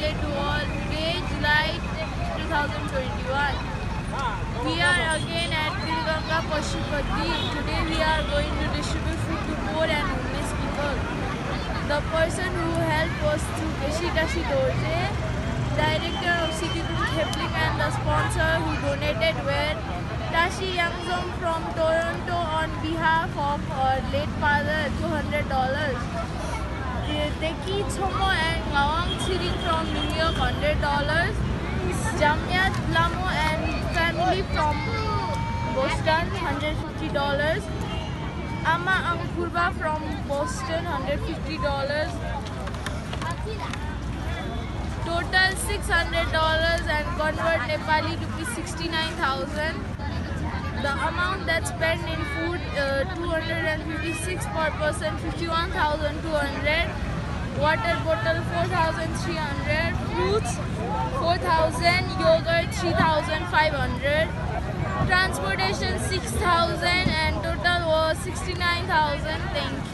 Sunday to all. Today, July 2021. We are again at Gilganga Pashupati. Today we are going to distribute food to poor and homeless people. The person who helped was to Keshitashi Dorje, director of City Group Kepling, and the sponsor who donated were Tashi Yangzong from Toronto on behalf of her late father, $200. Teki Chomo and Ngawang Chiring from New York, $100. Jamiat Lamo and family from Boston, $150. Ama Angkurba from Boston, $150. Total $600 and convert Nepali to 69,000. The amount that's spent in food, 256 per person, 51,200. Water bottle 4,300. Fruits 4,000. Yogurt 3,500. Transportation 6,000 and total was 69,000. Thank you.